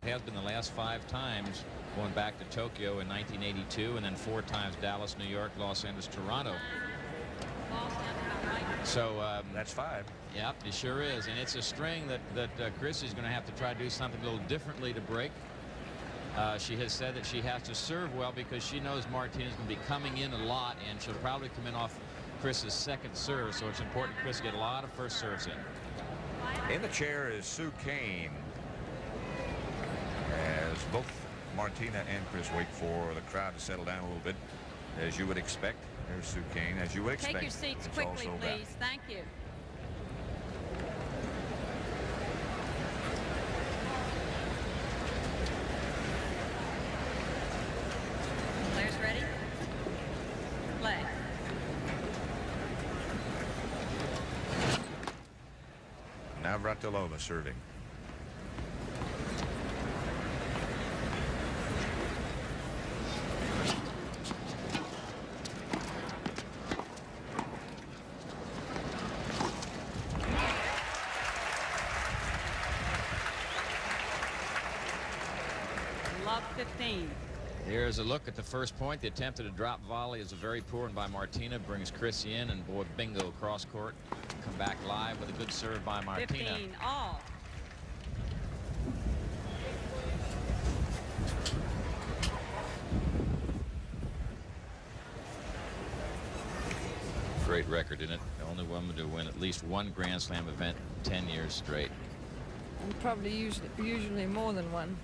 has been the last 5 times, going back to Tokyo in 1982, and then 4 times Dallas, New York, Los Angeles, Toronto. So that's 5. Yeah, it sure is, and it's a string that Chrissy's going to have to try to do something a little differently to break. She has said that she has to serve well because she knows Martinez is going to be coming in a lot, and she'll probably come in off Chris's second serve, so it's important Chris get a lot of first serves in. In the chair is Sue Kane, as both Martina and Chris wait for the crowd to settle down a little bit, as you would expect. There's Sue Kane, as you would expect. Take your seats quickly, please. Thank you. Players ready? Play. Navratilova serving. Love 15. Here's a look at the first point. The attempt at a drop volley is a very poor one by Martina. Brings Chrissy in, and boy, bingo, cross court. Come back live with a good serve by Martina. 15 all. Great record, isn't it? The only woman to win at least one Grand Slam event 10 years straight. And probably usually more than one.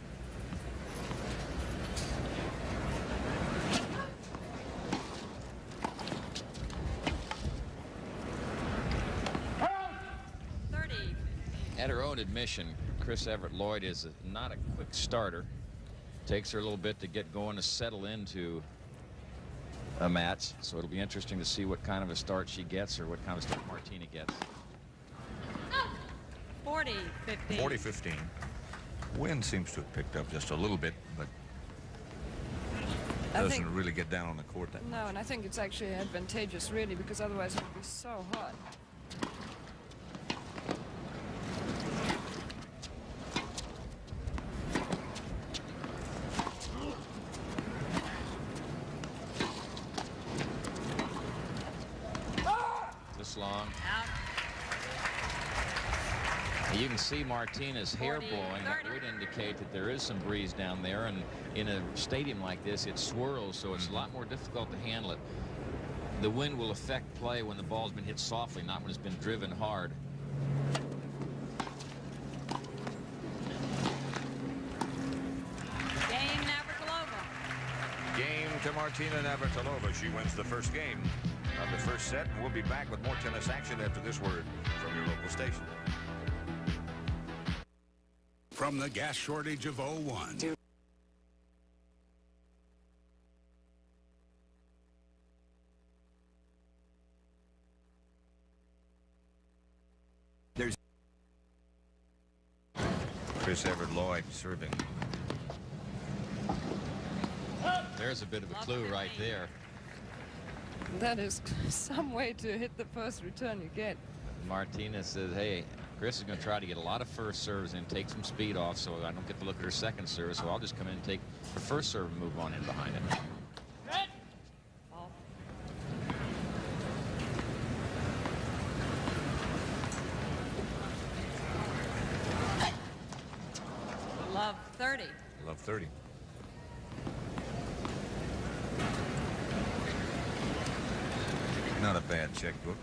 At her own admission, Chris Evert Lloyd is not a quick starter. Takes her a little bit to get going to settle into a match, so it'll be interesting to see what kind of a start she gets or what kind of start Martina gets. 40-15. 40-15. Wind seems to have picked up just a little bit, but doesn't really get down on the court that much. No, and I think it's actually advantageous, really, because otherwise it would be so hot. Long. You can see Martina's hair blowing. That would indicate that there is some breeze down there, and in a stadium like this it swirls, so it's a lot more difficult to handle it. The wind will affect play when the ball's been hit softly, not when it's been driven hard. Game Navratilova. Game to Martina Navratilova. She wins the first game of the first set, and we'll be back with more tennis action after this word from your local station. From the gas shortage of 01. There's Chris Evert Lloyd serving. There's a bit of a clue right there. That is some way to hit the first return you get. Martina says, hey, Chris is going to try to get a lot of first serves and take some speed off, so I don't get to look at her second serve, so I'll just come in and take her first serve and move on in behind it. Love 30. Love 30. Not a bad checkbook.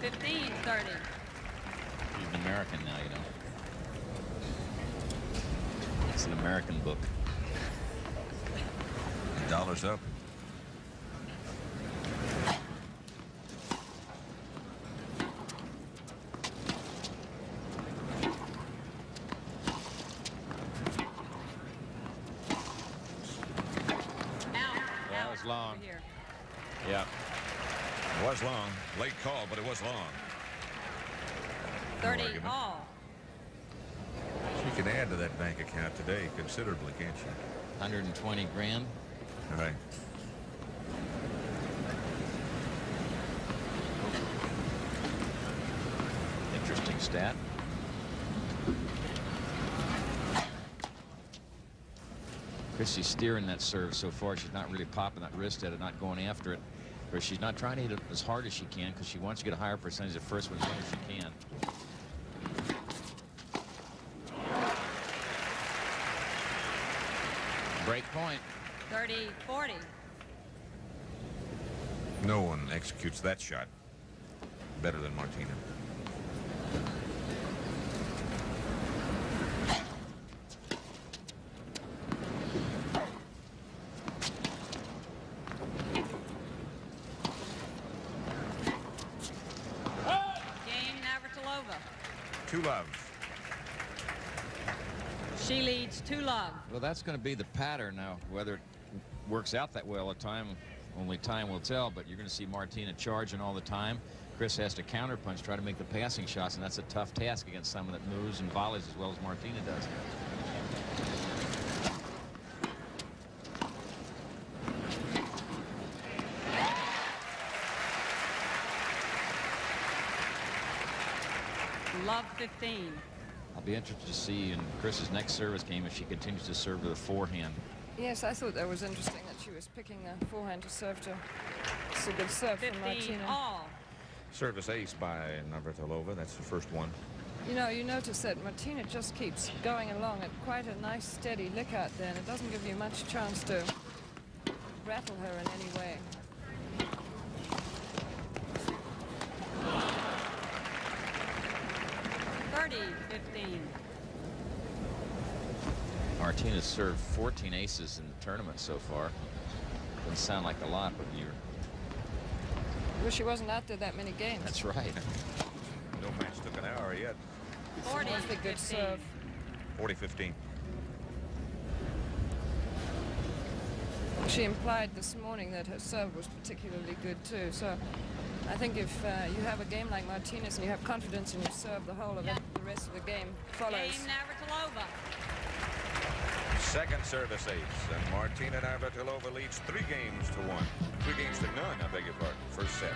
15-30. He's an American now, you know. It's an American book. $1 up. Long. Yeah. It was long. Late call, but it was long. 30 all. She can add to that bank account today considerably, can't she? 120 grand. All right. that. Chrissy's steering that serve so far. She's not really popping that wrist at it, not going after it. Or she's not trying to hit it as hard as she can because she wants to get a higher percentage of first one as long as she can. Break point. 30-40. No one executes that shot better than Martina. Game Navratilova. 2-love. She leads 2-love. Well, that's going to be the pattern now. Whether it works out that well at time, only time will tell. But you're going to see Martina charging all the time. Chris has to counterpunch, try to make the passing shots, and that's a tough task against someone that moves and volleys as well as Martina does. Love 15. I'll be interested to see in Chris's next service game if she continues to serve with a forehand. Yes, I thought that was interesting that she was picking the forehand to serve to. It's a good serve from 15 Martina. all. Service ace by Navratilova. That's the first one. You know, you notice that Martina just keeps going along at quite a nice steady lick out there, and it doesn't give you much chance to rattle her in any way. Martina's served 14 aces in the tournament so far. Doesn't sound like a lot, but you're... Well, she wasn't out there that many games. That's right. No match took an hour yet. 40, Awfully good 15. serve. 40-15. She implied this morning that her serve was particularly good too. So I think if you have a game like Martina's and you have confidence in your serve, the whole of it, the rest of the game follows. Game Navratilova. Second service ace, and Martina Navratilova leads 3 games to 1. 3 games to none, I beg your pardon. First set.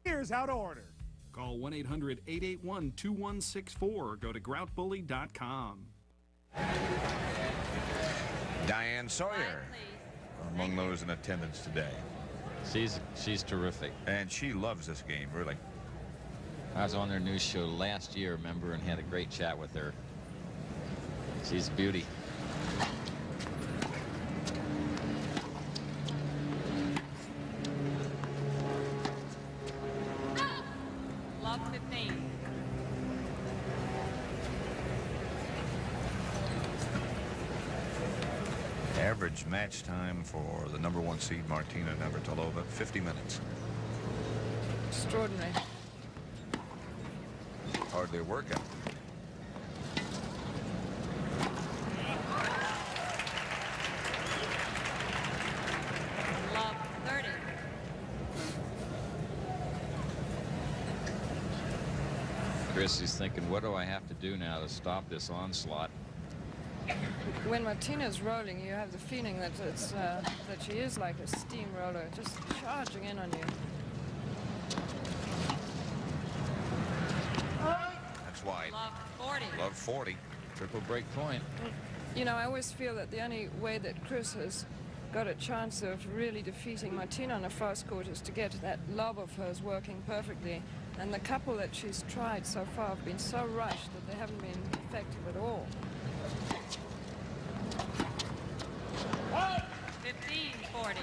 Here's how to order. Call 1-800-881-2164 or go to groutbully.com. Diane Sawyer Line, please. among those in attendance today. She's terrific. And she loves this game, really. I was on their news show last year, remember, and had a great chat with her. She's a beauty. Love 15. Average match time for the #1 seed, Martina Navratilova, 50 minutes. Extraordinary. Hardly working. Love 30. Chris is thinking, what do I have to do now to stop this onslaught? When Martina's rolling, you have the feeling that it's that she is like a steamroller, just charging in on you. That's wide. Love 40. Love 40. Triple break point. You know, I always feel that the only way that Chris has got a chance of really defeating Martina on a fast court is to get that lob of hers working perfectly. And the couple that she's tried so far have been so rushed that they haven't been effective at all. 15-40.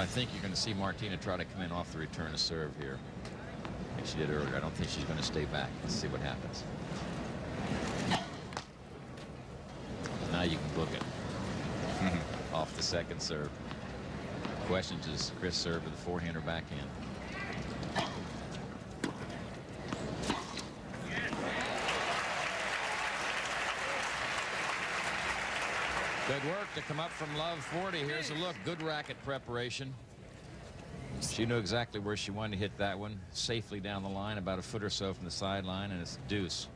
I think you're going to see Martina try to come in off the return of serve here. Like she did earlier. I don't think she's going to stay back. Let's see what happens. Now you can book it. Off the second serve. Question, does Chris serve with the forehand or backhand? Good work to come up from love 40. Here's a look. Good racket preparation. She knew exactly where she wanted to hit that one. Safely down the line, about a foot or so from the sideline, and it's deuce.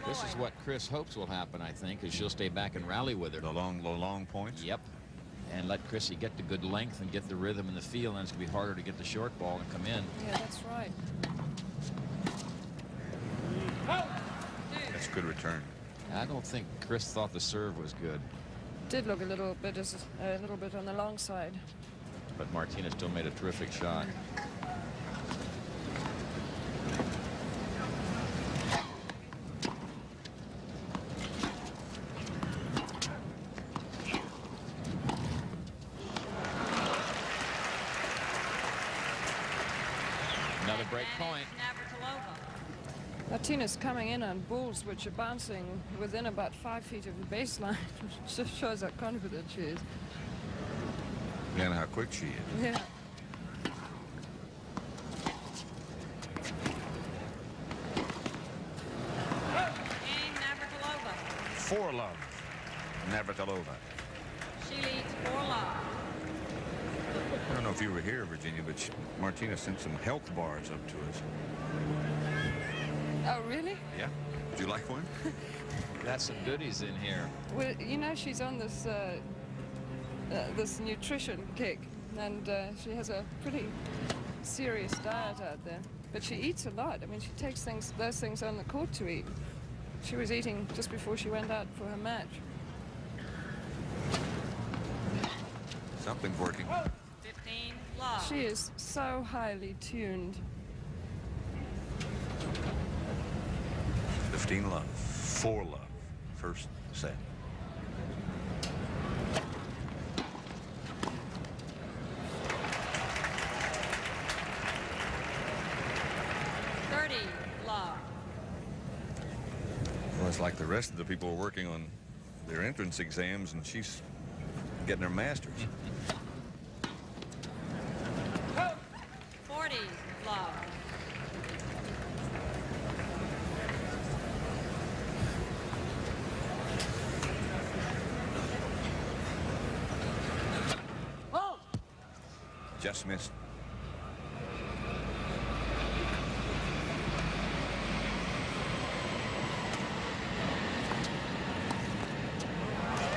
This is what Chris hopes will happen, I think, is she'll stay back and rally with her. The long points? Yep. And let Chrissy get the good length and get the rhythm and the feel, and it's going to be harder to get the short ball and come in. Yeah, that's right. That's a good return. I don't think Chris thought the serve was good. Did look a little bit on the long side. But Martina still made a terrific shot. Another break point. Martina's coming in on balls which are bouncing within about 5 feet of the baseline, which just shows how confident she is. And how quick she is. Yeah. For love. Navratilova. She leads 4-love. I don't know if you were here, Virginia, but Martina sent some health bars up to us. Oh, really? Yeah. Would you like one? Got some goodies in here. Well, you know, she's on this this nutrition kick, and she has a pretty serious diet out there. But she eats a lot. I mean, she takes those things on the court to eat. She was eating just before she went out for her match. Something's working. 15-love. She is so highly tuned. 15 love. 4 love. First set. Love. Well, it's like the rest of the people are working on their entrance exams, and she's getting her master's. 40-love. Just missed.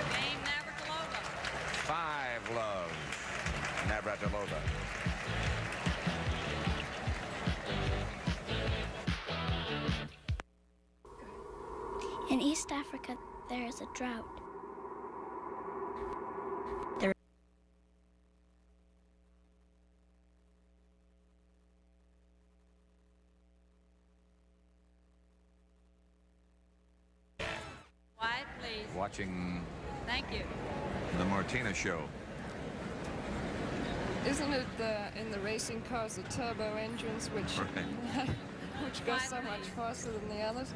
Game Navratilova. 5 love. Navratilova. In East Africa, there is a drought. Quiet, please. Watching Thank you. the Martina show. Isn't it in the racing cars the turbo engines which Right. which go so much faster than the others?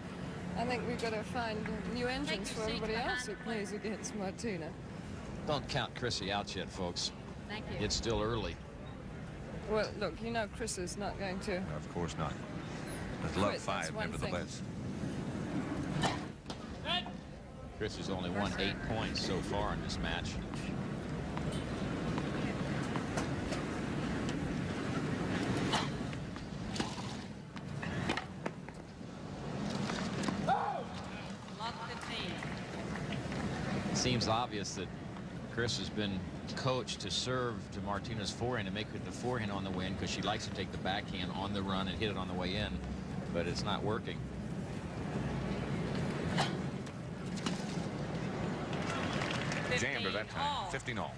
I think we've got to find new engines for everybody else who plays against Martina. Don't count Chrissy out yet, folks. Thank you. It's still early. Well, look, you know Chris is not going to. Of course not. But love Quit, that's 5, one thing. nevertheless. Chris has only won 8 points so far in this match. Love 15. It seems obvious that Chris has been coached to serve to Martina's forehand and make it the forehand on the way in, because she likes to take the backhand on the run and hit it on the way in, but it's not working. jammed her that 15 time. all. 15 all.